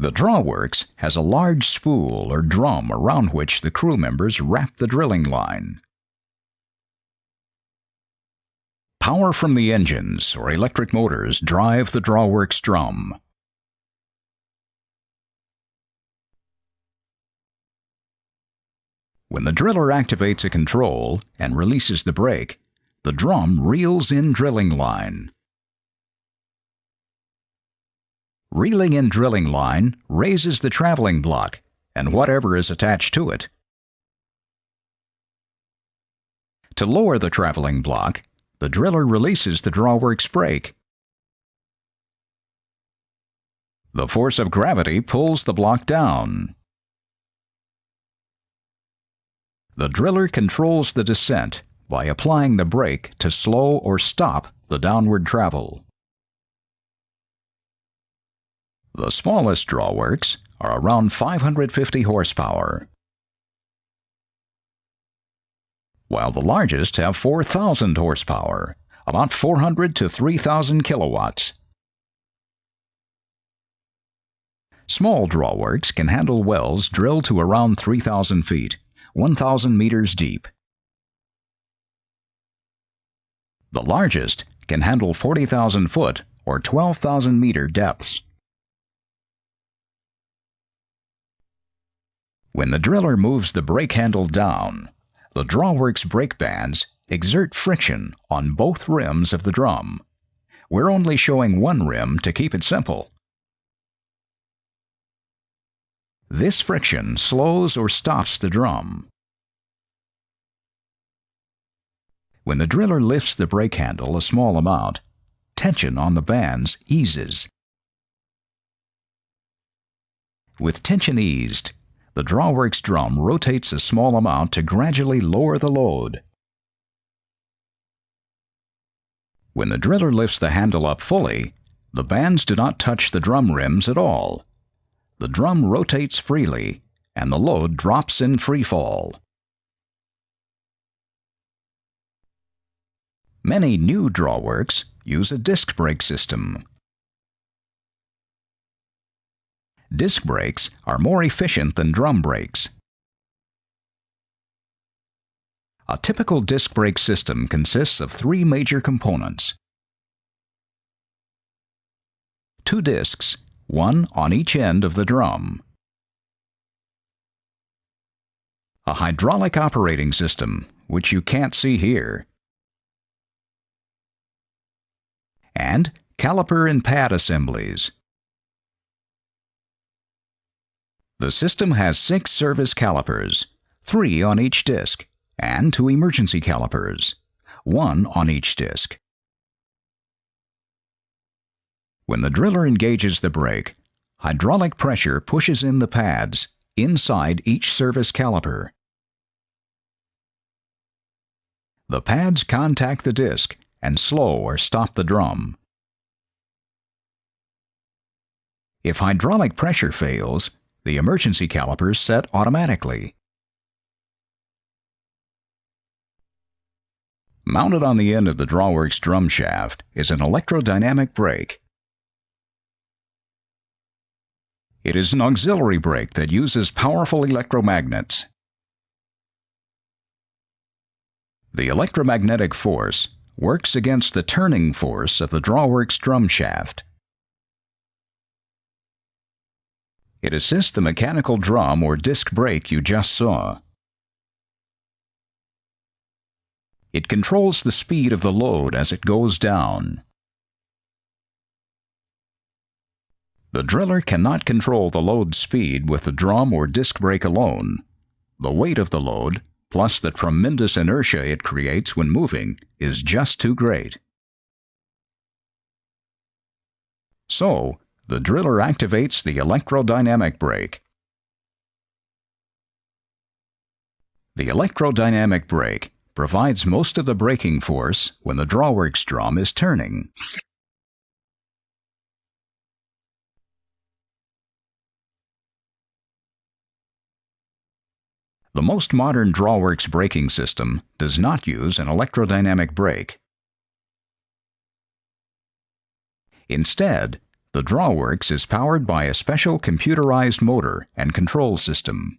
The Drawworks has a large spool or drum around which the crew members wrap the drilling line. Power from the engines or electric motors drive the Drawworks drum. When the driller activates a control and releases the brake, the drum reels in drilling line. Reeling in drilling line raises the traveling block and whatever is attached to it. To lower the traveling block, the driller releases the Drawworks brake. The force of gravity pulls the block down. The driller controls the descent by applying the brake to slow or stop the downward travel. The smallest Drawworks are around 550 horsepower, while the largest have 4,000 horsepower, about 400 to 3,000 kilowatts. Small Drawworks can handle wells drilled to around 3,000 feet, 1,000 meters deep. The largest can handle 40,000 foot or 12,000 meter depths. When the driller moves the brake handle down, the Drawworks brake bands exert friction on both rims of the drum. We're only showing one rim to keep it simple. This friction slows or stops the drum. When the driller lifts the brake handle a small amount, tension on the bands eases. With tension eased, the Drawworks drum rotates a small amount to gradually lower the load. When the driller lifts the handle up fully, the bands do not touch the drum rims at all. The drum rotates freely, and the load drops in free fall. Many new Drawworks use a disc brake system. Disc brakes are more efficient than drum brakes. A typical disc brake system consists of three major components. Two discs, one on each end of the drum. A hydraulic operating system, which you can't see here. And caliper and pad assemblies. The system has 6 service calipers, 3 on each disc, and 2 emergency calipers, 1 on each disc. When the driller engages the brake, hydraulic pressure pushes in the pads inside each service caliper. The pads contact the disc and slow or stop the drum. If hydraulic pressure fails, the emergency calipers set automatically. Mounted on the end of the Drawworks drum shaft is an electrodynamic brake. It is an auxiliary brake that uses powerful electromagnets. The electromagnetic force works against the turning force of the Drawworks drum shaft. It assists the mechanical drum or disc brake you just saw. It controls the speed of the load as it goes down. The driller cannot control the load speed with the drum or disc brake alone. The weight of the load, plus the tremendous inertia it creates when moving, is just too great. So, the driller activates the electrodynamic brake. The electrodynamic brake provides most of the braking force when the Drawworks drum is turning. The most modern Drawworks braking system does not use an electrodynamic brake. Instead, The Drawworks is powered by a special computerized motor and control system.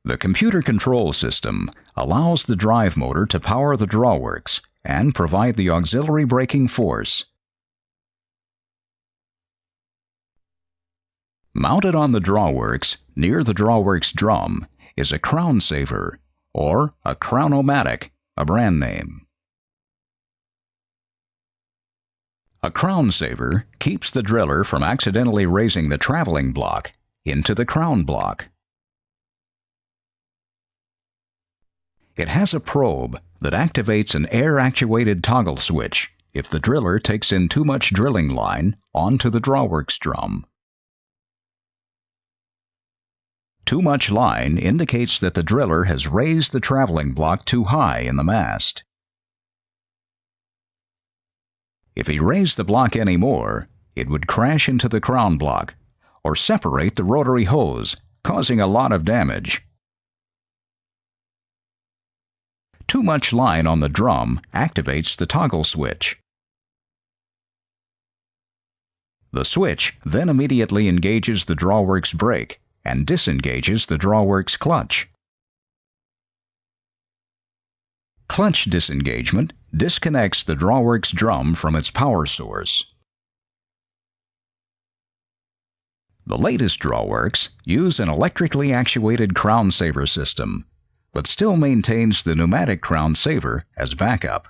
The computer control system allows the drive motor to power the Drawworks and provide the auxiliary braking force. Mounted on the Drawworks, near the Drawworks drum, is a crown saver, or a crown-o-matic, a brand name. A crown saver keeps the driller from accidentally raising the traveling block into the crown block. It has a probe that activates an air-actuated toggle switch if the driller takes in too much drilling line onto the Drawworks drum. Too much line indicates that the driller has raised the traveling block too high in the mast. If he raised the block any more, it would crash into the crown block or separate the rotary hose, causing a lot of damage. Too much line on the drum activates the toggle switch. The switch then immediately engages the Drawworks brake and disengages the Drawworks clutch. Clutch disengagement disconnects the Drawworks drum from its power source. The latest Drawworks use an electrically actuated crown saver system, but still maintains the pneumatic crown saver as backup.